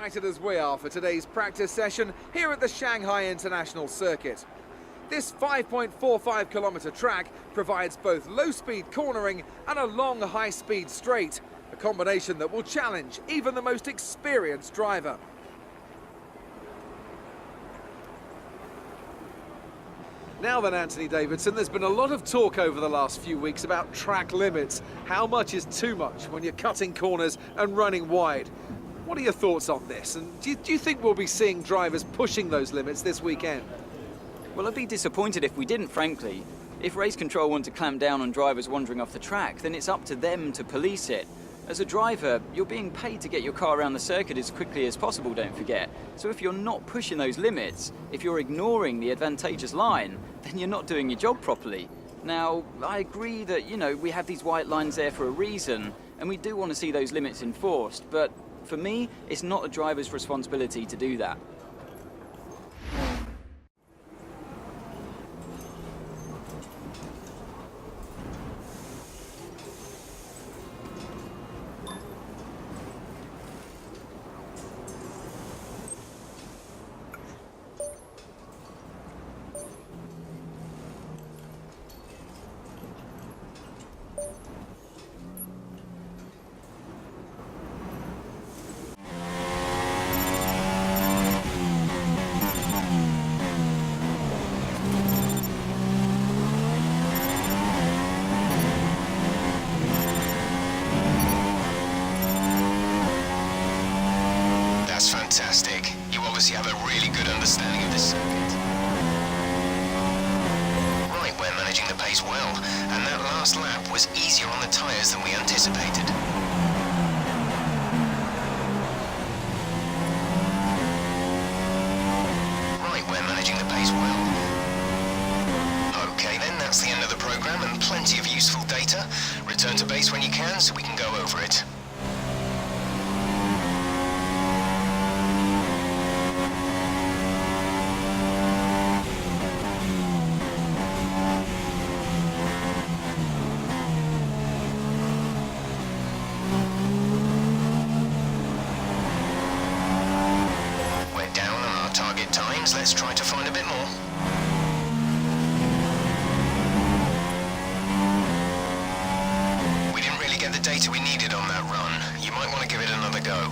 excited as we are for today's practice session here at the Shanghai International Circuit. This 5.45 kilometre track provides both low-speed cornering and a long high-speed straight, a combination that will challenge even the most experienced driver. Now then, Anthony Davidson, there's been a lot of talk over the last few weeks about track limits. How much is too much when you're cutting corners and running wide? What are your thoughts on this? And do you think we'll be seeing drivers pushing those limits this weekend? Well, I'd be disappointed if we didn't, frankly. If race control want to clamp down on drivers wandering off the track, then it's up to them to police it. As a driver, you're being paid to get your car around the circuit as quickly as possible, don't forget. So if you're not pushing those limits, if you're ignoring the advantageous line, then you're not doing your job properly. Now, I agree that, we have these white lines there for a reason, and we do want to see those limits enforced, but for me, it's not a driver's responsibility to do that. That's fantastic. You obviously have a really good understanding of this circuit. Right, we're managing the pace well, and that last lap was easier on the tyres than we anticipated. Right, we're managing the pace well. Okay then, that's the end of the program and plenty of useful data. Return to base when you can so we can go over it. Target times, let's try to find a bit more. We didn't really get the data we needed on that run. You might want to give it another go.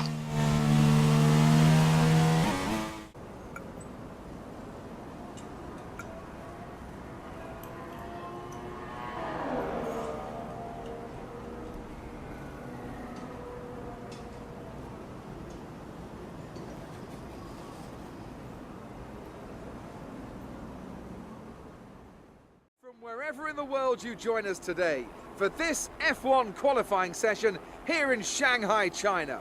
Wherever in the world you join us today for this F1 qualifying session here in Shanghai, China.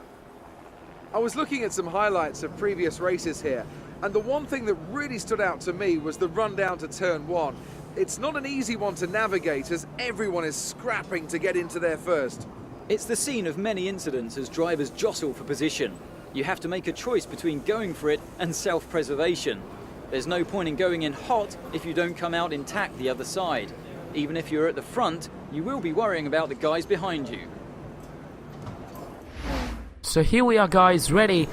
I was looking at some highlights of previous races here, and the one thing that really stood out to me was the run down to turn one. It's not an easy one to navigate as everyone is scrapping to get into there first. It's the scene of many incidents as drivers jostle for position. You have to make a choice between going for it and self-preservation. There's no point in going in hot if you don't come out intact the other side. Even if you're at the front, you will be worrying about the guys behind you. So here we are, guys, ready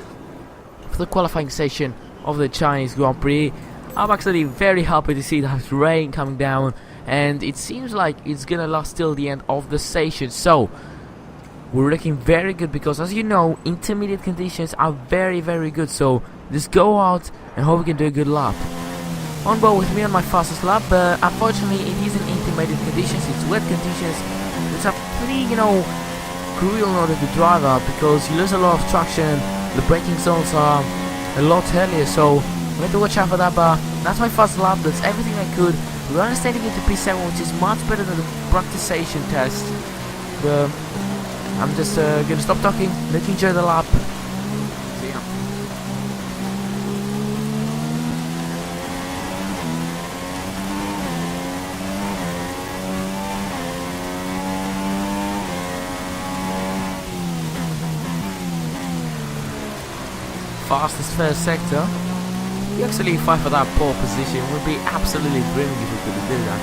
for the qualifying session of the Chinese Grand Prix. I'm actually very happy to see that rain coming down, and it seems like it's gonna last till the end of the session. So we're looking very good because, as you know, intermediate conditions are very good. So just go out and hope we can do a good lap. On board with me on my fastest lap, but unfortunately it isn't intermediate conditions, it's wet conditions. It's a pretty, cruel on the driver because you lose a lot of traction, the braking zones are a lot earlier, so we have to watch out for that. But that's my fast lap, that's everything I could. We're understanding into P7, which is much better than the practice session test. But I'm just gonna stop talking, let you enjoy the lap. See ya. Fastest first sector. You actually fight for that pole position. It would be absolutely brilliant if we could do that.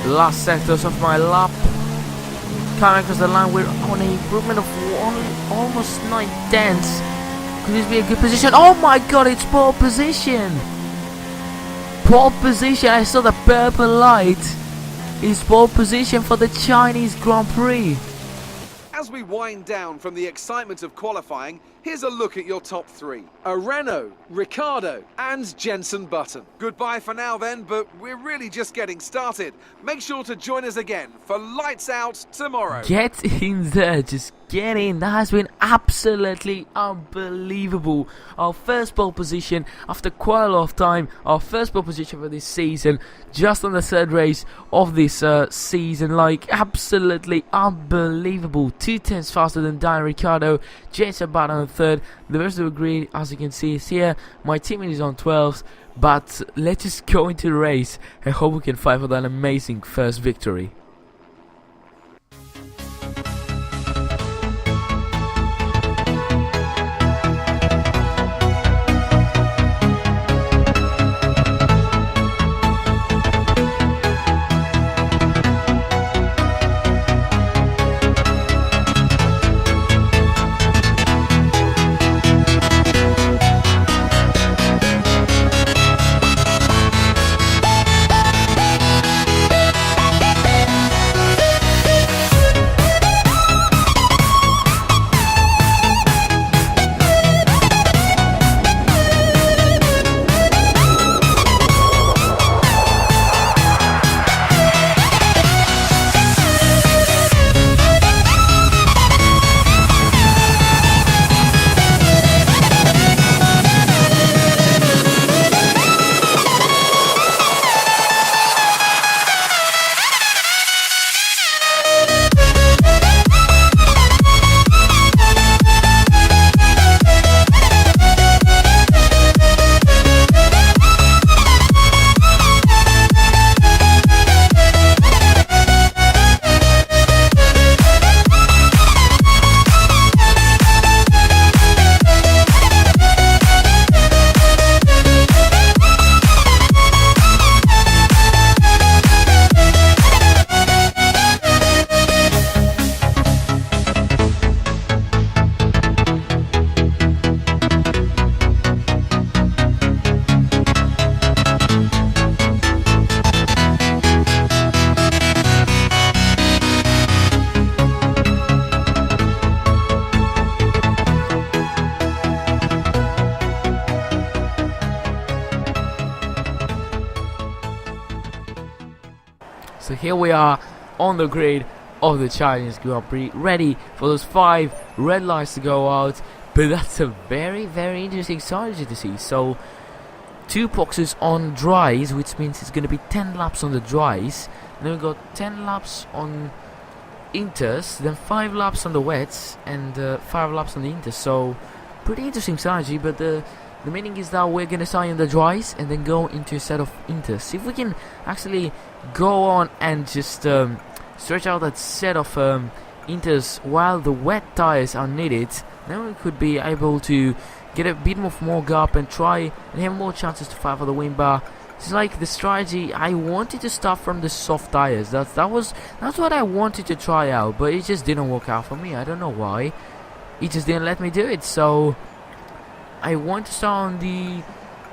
last sectors of my lap. Coming across the line, we're on an improvement of almost 9/10. Could this be a good position? Oh my god, it's pole position! Pole position, I saw the purple light. It's pole position for the Chinese Grand Prix. As we wind down from the excitement of qualifying, here's a look at your top three. A Renault, Ricciardo and Jenson Button. Goodbye for now then, but we're really just getting started. Make sure to join us again for Lights Out tomorrow. Get in there, just get in. That has been absolutely unbelievable. Our first pole position after quite a lot of time. Our first pole position for this season, just on the third race of this season. Like, absolutely unbelievable. 2/10 faster than Daniel Ricciardo. Jenson Button on third. The rest of the grid, as you can see, is here. My teammate is on 12th. But let's just go into the race and hope we can fight for that amazing first victory. So here we are on the grid of the Chinese Grand Prix, ready for those 5 red lights to go out. But that's a very, very interesting strategy to see. So 2 boxes on dries, which means it's going to be 10 laps on the dries. Then we've got 10 laps on inters, then 5 laps on the wets, and 5 laps on the inters. So pretty interesting strategy, but the meaning is that we're going to start in the dries and then go into a set of inters. If we can actually go on and just stretch out that set of inters while the wet tires are needed, then we could be able to get a bit more gap and try and have more chances to fight for the win bar. It's like the strategy. I wanted to start from the soft tires. That's what I wanted to try out, but it just didn't work out for me. I don't know why. It just didn't let me do it. So I want to start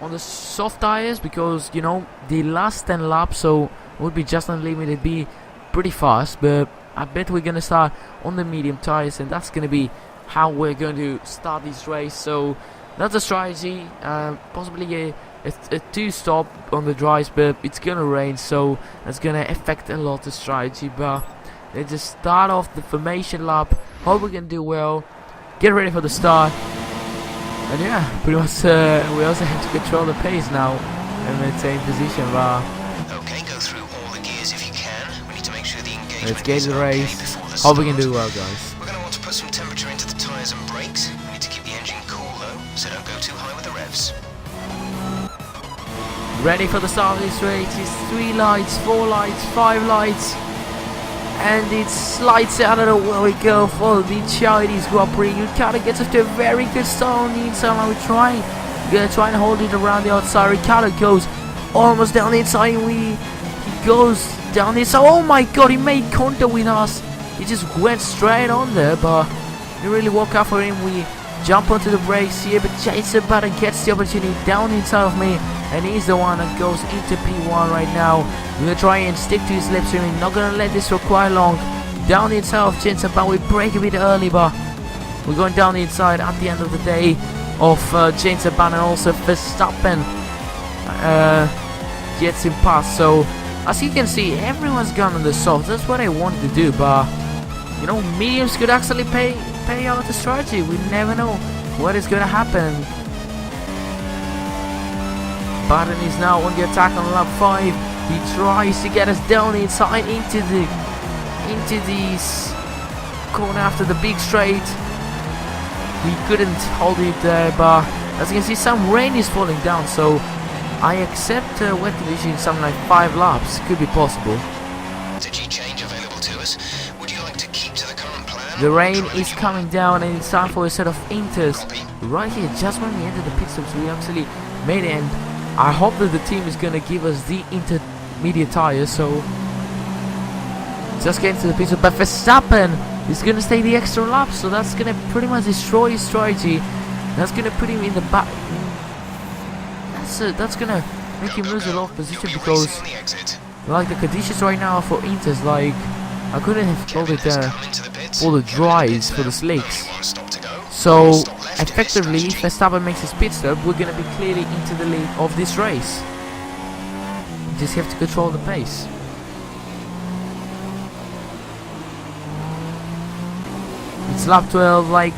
on the soft tires because, you know, the last 10 laps so would be just unlimited, be pretty fast. But I bet we're gonna start on the medium tires, and that's gonna be how we're going to start this race. So that's a strategy. Possibly a 2-stop on the dries, but it's gonna rain, so that's gonna affect a lot the strategy. But let's just start off the formation lap. Hope we can do well. Get ready for the start. And yeah, pretty much we also have to control the pace now and maintain position. Okay, go through all the gears if you can. We need to make sure the engagement Let's get is the okay race. before the Hope we can start. do well, guys. We're going to want to put some temperature into the tyres and brakes. We need to keep the engine cool though, so don't go too high with the revs. Ready for the start of this race. It's 3 lights, 4 lights, 5 lights, and it's lights out of the where we go for the Chinese Grand Prix. Ricciardo gets off to a very good start on the inside. Now we're gonna try and hold it around the outside. Ricciardo goes almost down the inside. He goes down this. Oh my god, he made contact with us. He just went straight on there, but we really woke up for him. We jump onto the brakes here, but Jason Button gets the opportunity down inside of me, and he's the one that goes into P1 right now. We're gonna try and stick to his slipstream. Not gonna let this for quite long. Down the inside of Jason Button, we break a bit early, but we're going down the inside at the end of the day of Jason Button, and also Verstappen gets him past. So as you can see, everyone's gone on the soft. That's what I wanted to do, but you know, mediums could actually pay out the strategy. We never know what is going to happen. Button is now on the attack on lap 5. He tries to get us down inside into this corner after the big straight. He couldn't hold it there, but as you can see, some rain is falling down, so I accept wet conditions, something like 5 laps could be possible. Strategy change available to us. Would you like to keep to the current plan? The rain is coming down, and it's time for a set of inters. Right here, just when we entered the pit stops, we actually made it, and I hope that the team is gonna give us the intermediate tires. So just getting to the pit stop, but Verstappen is gonna stay the extra lap, so that's gonna pretty much destroy his strategy. That's gonna put him in the back. That's gonna make him lose a lot of position, because like the conditions right now for inters, like I couldn't have called it all the dries for the slicks. So effectively, if Verstappen makes his pit stop, we're gonna be clearly into the lead of this race. You just have to control the pace. It's lap 12. Like,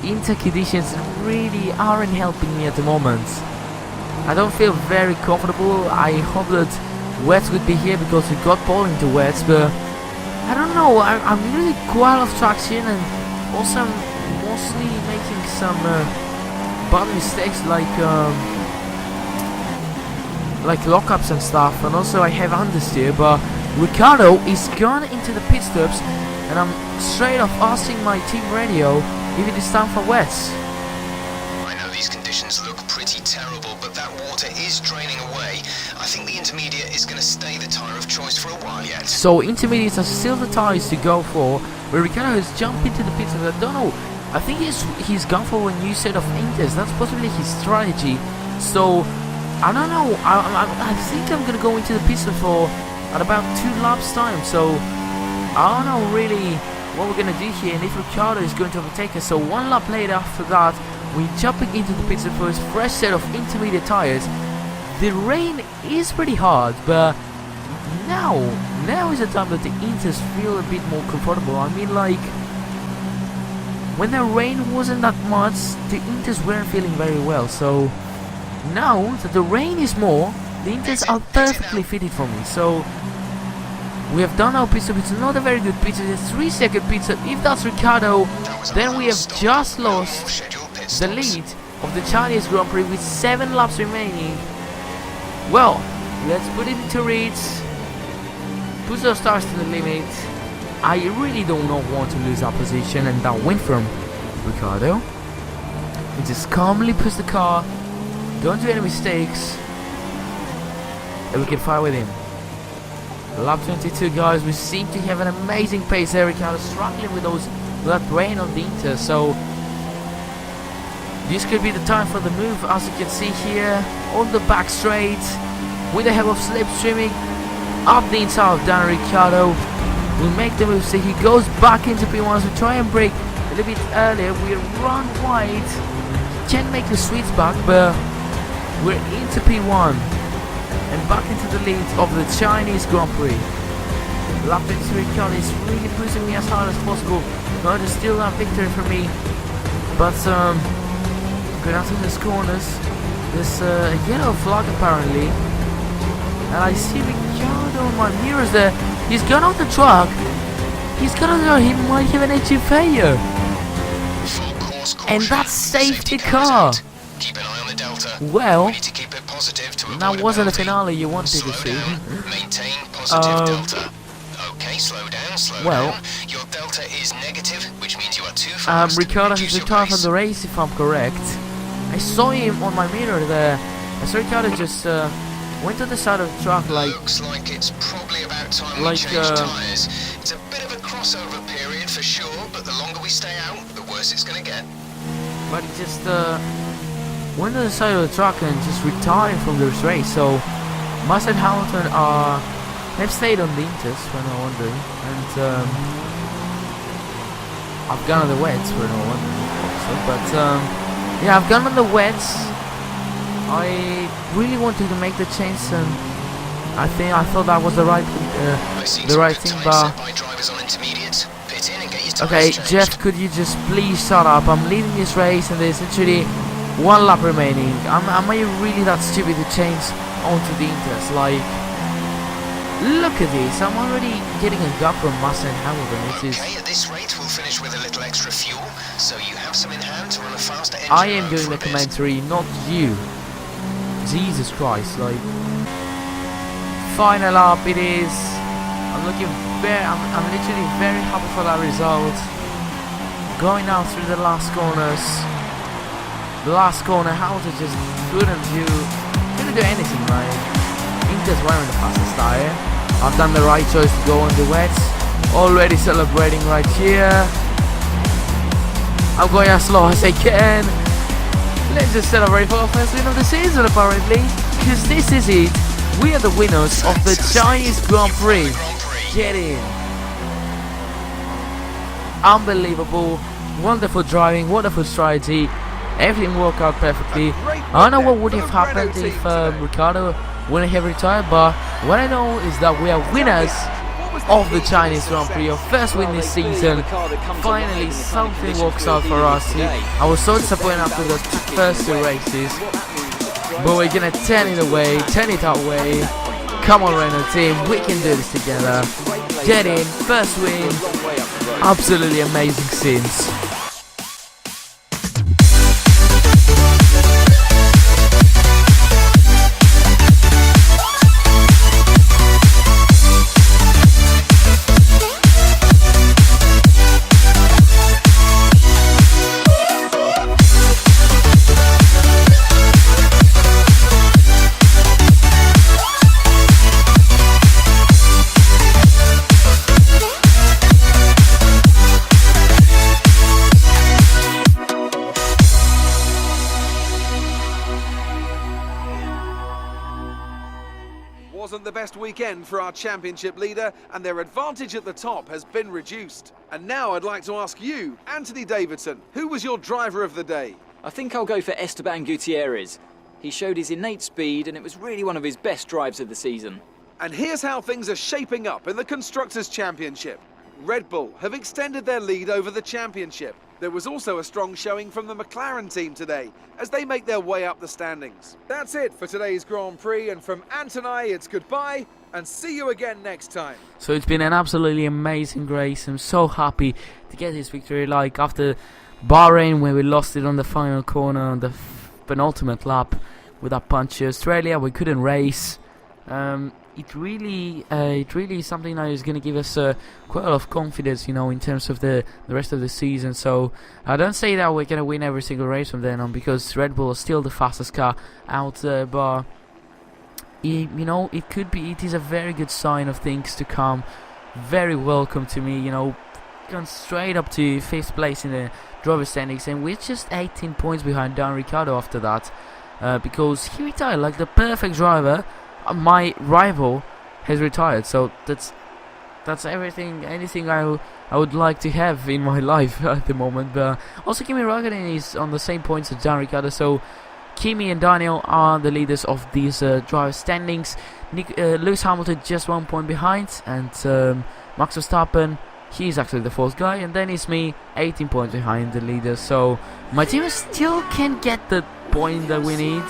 inter conditions really aren't helping me at the moment. I don't feel very comfortable. I hope that wets would be here, because we got pole into wets, but I don't know. I'm really quite off traction, and also I'm mostly making some bad mistakes, like lockups and stuff, and also I have understeer. But Ricciardo is gone into the pit stops, and I'm straight off asking my team radio if it is time for wets. I know these conditions look pretty terrible, but that water is draining away. I think the intermediate is going to stay the tyre of choice for a while yet. So intermediates are still the tyres to go for, but Ricciardo has jumped into the pits. I don't know. I think he's gone for a new set of inters. That's possibly his strategy. So I don't know. I think I'm gonna go into the pits for at about 2 laps time. So I don't know really what we're gonna do here, and if Ricciardo is going to overtake us. So 1 lap later after that, we're jumping into the pits for his fresh set of intermediate tires. The rain is pretty hard, but now is the time that the inters feel a bit more comfortable. I mean, like, when the rain wasn't that much, the inters weren't feeling very well. So now that the rain is more, the inters are perfectly fitted for me. So we have done our pit stop. It's not a very good pit stop. It's a 3-second pit stop. If that's Ricciardo, then we have just lost the lead of the Chinese Grand Prix with 7 laps remaining. Well, let's put it into reads. Push those tires to the limit. I really do not want to lose that position and that win from Ricciardo. We just calmly push the car, don't do any mistakes, and we can fight with him. Lap 22, guys. We seem to have an amazing pace there. Ricciardo struggling with that rain on the inter, so this could be the time for the move. As you can see here on the back straight, with the help of slipstreaming up the inside of Dan Ricciardo, we make the move. So he goes back into P1. So we try and brake a little bit earlier. We run wide, can't make the sweets back, but we're into P1 and back into the lead of the Chinese Grand Prix. Lap 23, Ricciardo is really pushing me as hard as possible. Going to steal that victory for me, but going out in these corners, there's a yellow flag apparently, and I see Ricciardo on my mirrors there. He's gone off the track. He's gonna know he might have an engine failure, and that saved the car. Keep an eye on the delta. Well, We need to keep it positive to avoid that wasn't a penalty. finale you wanted Slow to see. down. Maintain positive delta. Okay, slow down, well, down. Your delta is negative, which means you are too fast. Ricciardo Reduce has your retired from pace. the race, if I'm correct. I saw him on my mirror there. I saw Ricciardo just went to the side of the track like Looks like it's probably about time we change tyres. It's a bit of a crossover period for sure, but the longer we stay out, the worse it's going to get. but he just went to the side of the track and just retired from this race. So Massa and Hamilton they've stayed on the Inters for no wondering, and I've gone on the wets for no wondering also. But yeah, I've gone on the wets. I really wanted to make the change, and I thought that was the right thing, but okay, Jeff, could you just please shut up? I'm leading this race and there's literally one lap remaining. Am I really that stupid to change onto the Inters? Like, look at this, I'm already getting a gap from Massa and Hamilton. Okay, at this rate we'll finish with a little extra fuel, so you have some in hand to run a faster engine. I am doing the commentary, not you. Jesus Christ, like, final lap it is. I'm literally very happy for that result. Going out through the last corners. The last corner, Hamilton just couldn't do anything, right? Inter's wearing the fastest tire. I've done the right choice to go on the wets. Already celebrating right here. I'm going as slow as I can. Let's just celebrate for our first win of the season, apparently. Because this is it. We are the winners of the Chinese Grand Prix. Get in. Unbelievable. Wonderful driving, wonderful strategy. Everything worked out perfectly. I don't know what would have happened if Ricciardo wouldn't have retired, but what I know is that we are winners of the Chinese Grand Prix, our first win this season. Finally something works out for us. I was so disappointed after the first two races, but we're gonna turn it our way. Come on, Renault team, we can do this together. Get in, first win. Absolutely amazing scenes. Wasn't the best weekend for our championship leader, and their advantage at the top has been reduced. And now I'd like to ask you, Anthony Davidson, who was your driver of the day? I think I'll go for Esteban Gutierrez. He showed his innate speed and it was really one of his best drives of the season. And here's how things are shaping up in the Constructors' Championship. Red Bull have extended their lead over the championship. There was also a strong showing from the McLaren team today as they make their way up the standings. That's it for today's Grand Prix, and from Ant and I, it's goodbye and see you again next time. So it's been an absolutely amazing race. I'm so happy to get this victory, like after Bahrain where we lost it on the final corner on the penultimate lap with that punch. Australia we couldn't race. It really is something that is going to give us quite a lot of confidence, you know, in terms of the rest of the season. So I don't say that we're going to win every single race from then on, because Red Bull is still the fastest car out there, but you know, it is a very good sign of things to come. Very welcome to me, you know, gone straight up to 5th place in the driver standings, and we're just 18 points behind Dan Ricciardo after that, because he retired like the perfect driver. My rival has retired, so that's anything I would like to have in my life at the moment. But also Kimi Räikkönen is on the same points as Dan Ricciardo, so Kimi and Daniel are the leaders of these driver standings. Lewis Hamilton just 1 point behind, and Max Verstappen, he's actually the 4th guy, and then it's me 18 points behind the leader. So my team still can get the point that we need.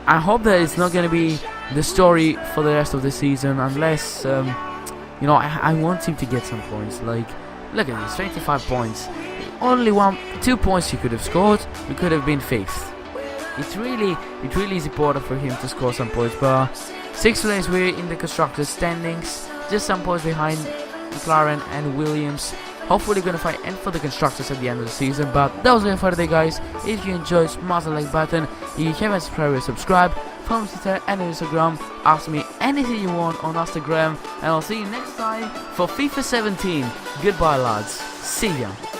I hope that it's not going to be the story for the rest of the season, unless you know, I want him to get some points. Like, look at this, 25 points. Only 2 points he could have scored. We could have been 5th. It really is important for him to score some points. But 6th place, we're in the constructors standings, just some points behind McLaren and Williams. Hopefully going to fight and for the constructors at the end of the season. But that was it for today, guys. If you enjoyed, smash the like button. If you haven't subscribed, subscribe. home Twitter and Instagram. Ask me anything you want on Instagram, and I'll see you next time for FIFA 17. Goodbye lads, see ya.